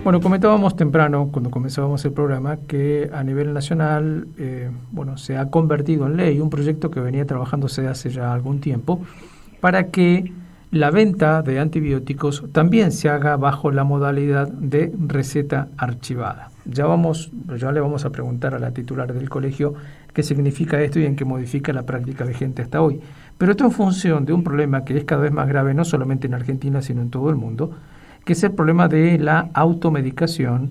Bueno, comentábamos temprano, cuando comenzábamos el programa, que a nivel nacional se ha convertido en ley un proyecto que venía trabajándose hace ya algún tiempo para que la venta de antibióticos también se haga bajo la modalidad de receta archivada. Ya le vamos a preguntar a la titular del colegio qué significa esto y en qué modifica la práctica vigente hasta hoy. Pero esto en función de un problema que es cada vez más grave, no solamente en Argentina, sino en todo el mundo, que es el problema de la automedicación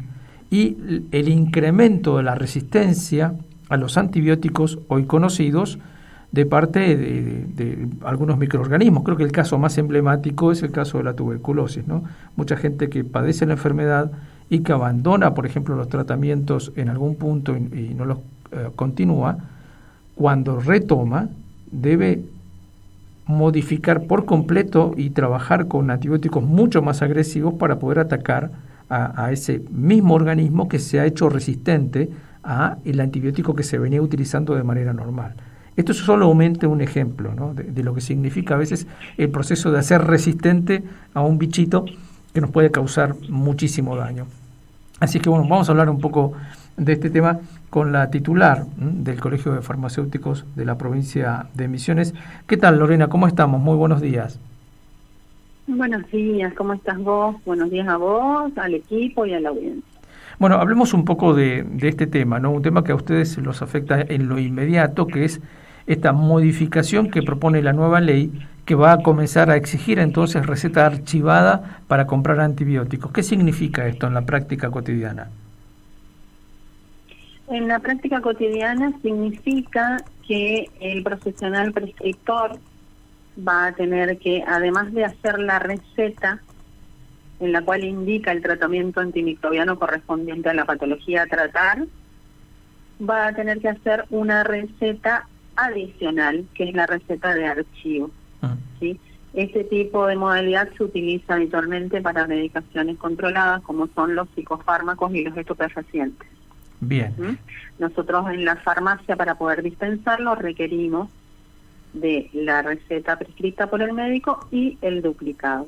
y el incremento de la resistencia a los antibióticos hoy conocidos de parte de algunos microorganismos. Creo que el caso más emblemático es el caso de la tuberculosis, ¿no? Mucha gente que padece la enfermedad y que abandona, por ejemplo, los tratamientos en algún punto y no los continúa, cuando retoma, debe modificar por completo y trabajar con antibióticos mucho más agresivos para poder atacar a ese mismo organismo que se ha hecho resistente a el antibiótico que se venía utilizando de manera normal. Esto es solamente un ejemplo, ¿no? de lo que significa a veces el proceso de hacer resistente a un bichito que nos puede causar muchísimo daño. Así que bueno, vamos a hablar un poco de este tema con la titular del Colegio de Farmacéuticos de la provincia de Misiones. ¿Qué tal, Lorena? ¿Cómo estamos? Muy buenos días. Buenos días, ¿cómo estás vos? Buenos días a vos, al equipo y a la audiencia. Bueno, hablemos un poco de este tema, ¿no? Un tema que a ustedes los afecta en lo inmediato, que es esta modificación que propone la nueva ley, que va a comenzar a exigir entonces receta archivada para comprar antibióticos. ¿Qué significa esto en la práctica cotidiana? En la práctica cotidiana significa que el profesional prescriptor va a tener que, además de hacer la receta en la cual indica el tratamiento antimicrobiano correspondiente a la patología a tratar, va a tener que hacer una receta adicional, que es la receta de archivo. ¿Sí? Este tipo de modalidad se utiliza habitualmente para medicaciones controladas, como son los psicofármacos y los estupefacientes. Bien. Nosotros en la farmacia, para poder dispensarlo, requerimos de la receta prescrita por el médico y el duplicado.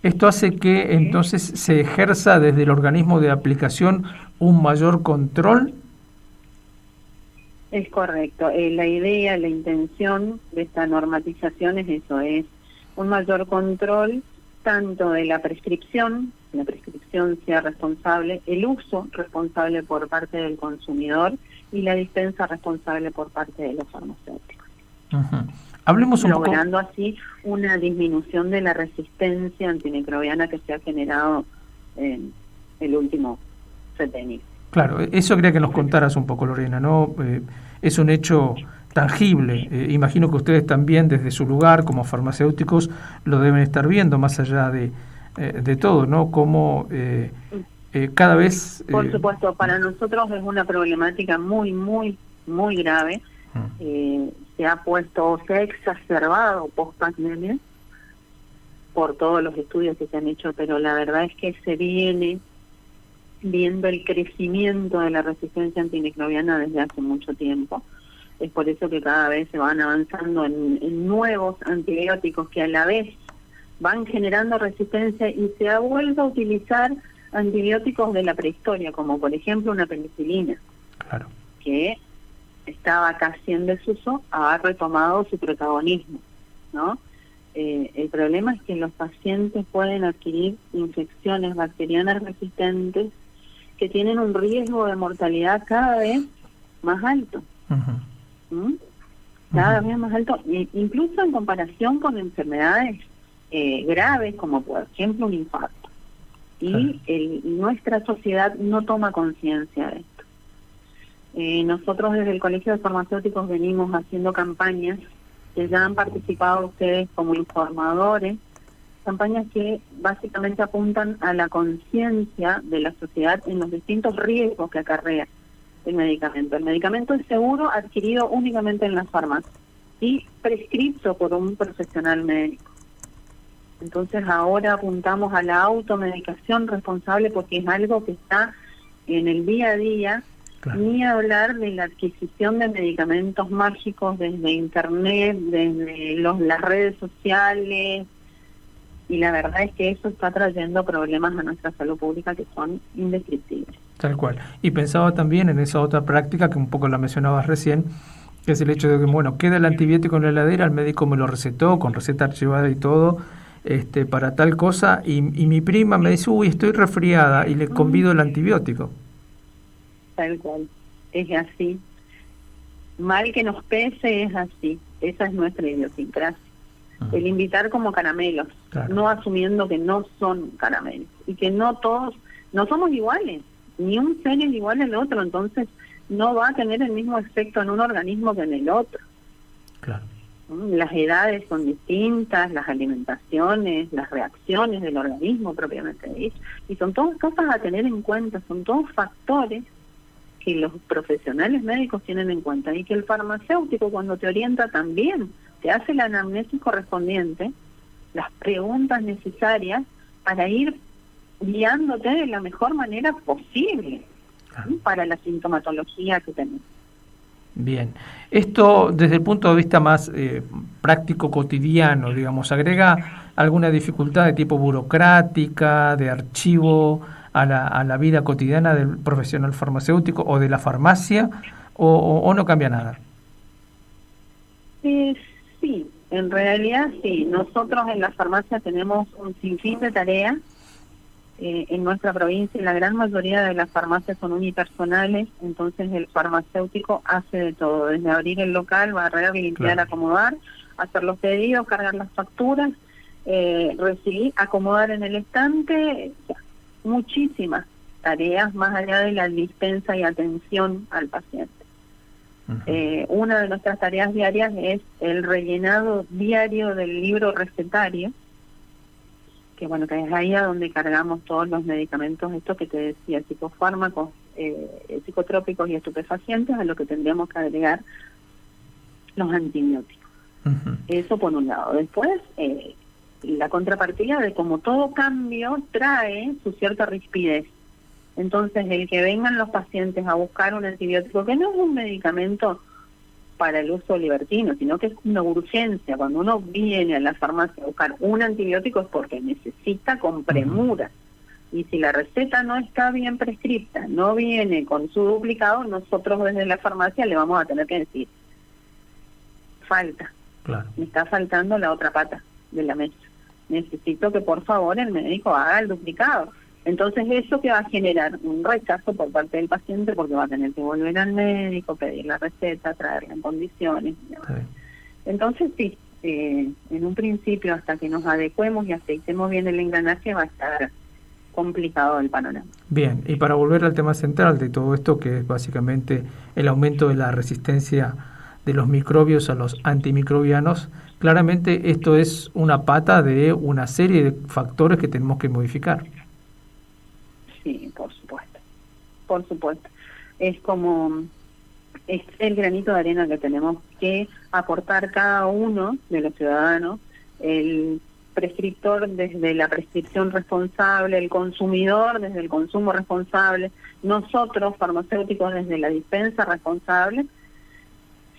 Esto hace que entonces se ejerza desde el organismo de aplicación un mayor control. Es correcto. La idea, la intención de esta normatización es eso, es un mayor control tanto de la prescripción sea responsable, el uso responsable por parte del consumidor y la dispensa responsable por parte de los farmacéuticos. Hablemos un poco, logrando así una disminución de la resistencia antimicrobiana que se ha generado en el último sepenio. Claro, eso quería que nos contaras un poco, Lorena, ¿no? Es un hecho tangible. Imagino que ustedes también desde su lugar como farmacéuticos lo deben estar viendo, más allá de todo, ¿no? Como cada vez... Por supuesto, para nosotros es una problemática muy, muy, muy grave. Se ha exacerbado post-pandemia por todos los estudios que se han hecho, pero la verdad es que se viene viendo el crecimiento de la resistencia antimicrobiana desde hace mucho tiempo. Es por eso que cada vez se van avanzando en nuevos antibióticos que a la vez van generando resistencia, y se ha vuelto a utilizar antibióticos de la prehistoria, como por ejemplo una penicilina, claro, que estaba casi en desuso, ha retomado su protagonismo, ¿no? El problema es que los pacientes pueden adquirir infecciones bacterianas resistentes que tienen un riesgo de mortalidad cada vez más alto. Cada vez más alto, incluso en comparación con enfermedades graves, como por ejemplo un infarto. Y nuestra sociedad no toma conciencia de esto. Nosotros desde el Colegio de Farmacéuticos venimos haciendo campañas que ya han participado ustedes como informadores, campañas que básicamente apuntan a la conciencia de la sociedad en los distintos riesgos que acarrea el medicamento. El medicamento es seguro, adquirido únicamente en las farmacias y prescrito por un profesional médico. Entonces ahora apuntamos a la automedicación responsable, porque es algo que está en el día a día. Claro. Ni hablar de la adquisición de medicamentos mágicos desde internet, desde las redes sociales. y la verdad es que eso está trayendo problemas a nuestra salud pública que son indescriptibles. Tal cual. Y pensaba también en esa otra práctica que un poco la mencionabas recién, que es el hecho de que, bueno, queda el antibiótico en la heladera, el médico me lo recetó con receta archivada y todo, para tal cosa, y mi prima me dice, uy, estoy resfriada, y le convido el antibiótico. Tal cual, es así. Mal que nos pese, es así. Esa es nuestra idiosincrasia. El invitar como caramelos, claro, no asumiendo que no son caramelos, y que no todos, no somos iguales, ni un ser es igual al otro, entonces no va a tener el mismo efecto en un organismo que en el otro. Claro. Las edades son distintas, las alimentaciones, las reacciones del organismo propiamente dicho, y son todas cosas a tener en cuenta, son todos factores que los profesionales médicos tienen en cuenta, y que el farmacéutico cuando te orienta también te hace la anamnesis correspondiente, las preguntas necesarias para ir guiándote de la mejor manera posible, ¿sí?, para la sintomatología que tenés. Bien, esto desde el punto de vista más práctico, cotidiano, digamos, ¿agrega alguna dificultad de tipo burocrática, de archivo a la vida cotidiana del profesional farmacéutico o de la farmacia, o no cambia nada? Sí, en realidad sí. Nosotros en la farmacia tenemos un sinfín de tareas. En nuestra provincia la gran mayoría de las farmacias son unipersonales, entonces el farmacéutico hace de todo, desde abrir el local, barrer, limpiar, claro, acomodar, hacer los pedidos, cargar las facturas, recibir, acomodar en el estante, muchísimas tareas más allá de la dispensa y atención al paciente. Una de nuestras tareas diarias es el rellenado diario del libro recetario, que bueno, que es ahí a donde cargamos todos los medicamentos, estos que te decía, psicofármacos, psicotrópicos y estupefacientes, a lo que tendríamos que agregar los antibióticos. Eso por un lado. Después, la contrapartida de como todo cambio trae su cierta rispidez. Entonces, el que vengan los pacientes a buscar un antibiótico, que no es un medicamento para el uso libertino, sino que es una urgencia. Cuando uno viene a la farmacia a buscar un antibiótico es porque necesita con premura. Y si la receta no está bien prescripta, no viene con su duplicado, nosotros desde la farmacia le vamos a tener que decir, falta, claro, me está faltando la otra pata de la mesa. Necesito que por favor el médico haga el duplicado. Entonces eso que va a generar un rechazo por parte del paciente, porque va a tener que volver al médico, pedir la receta, traerla en condiciones. Entonces sí, en un principio hasta que nos adecuemos y aceitemos bien el engranaje va a estar complicado el panorama. Bien, y para volver al tema central de todo esto, que es básicamente el aumento de la resistencia de los microbios a los antimicrobianos, claramente esto es una pata de una serie de factores que tenemos que modificar. Sí, por supuesto, por supuesto. Es como, es el granito de arena que tenemos que aportar cada uno de los ciudadanos, el prescriptor desde la prescripción responsable, el consumidor desde el consumo responsable, nosotros farmacéuticos desde la dispensa responsable,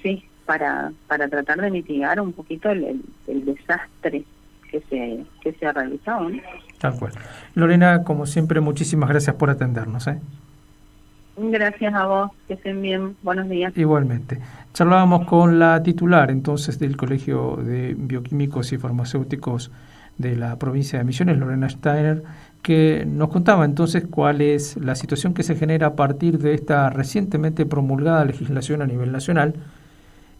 sí, para tratar de mitigar un poquito el desastre que se ha realizado, ¿no? Tal cual. Lorena, como siempre, muchísimas gracias por atendernos, ¿eh? Gracias a vos, que estén bien, buenos días. Igualmente. Charlábamos con la titular entonces del Colegio de Bioquímicos y Farmacéuticos de la provincia de Misiones, Lorena Steiner, que nos contaba entonces cuál es la situación que se genera a partir de esta recientemente promulgada legislación a nivel nacional,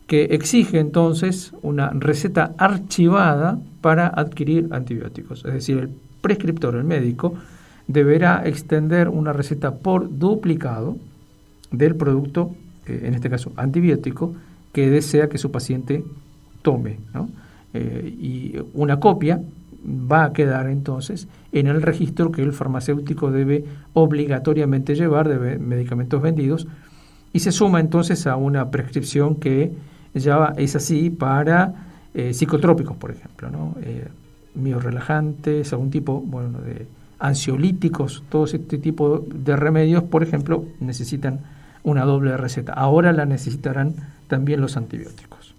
que exige entonces una receta archivada para adquirir antibióticos. Es decir, el prescriptor, el médico, deberá extender una receta por duplicado del producto, en este caso antibiótico, que desea que su paciente tome, ¿no? Y una copia va a quedar entonces en el registro que el farmacéutico debe obligatoriamente llevar de medicamentos vendidos, y se suma entonces a una prescripción que ya es así para psicotrópicos, por ejemplo, ¿no? Miorrelajantes, algún tipo, bueno, de ansiolíticos, todo este tipo de remedios, por ejemplo, necesitan una doble receta. Ahora la necesitarán también los antibióticos.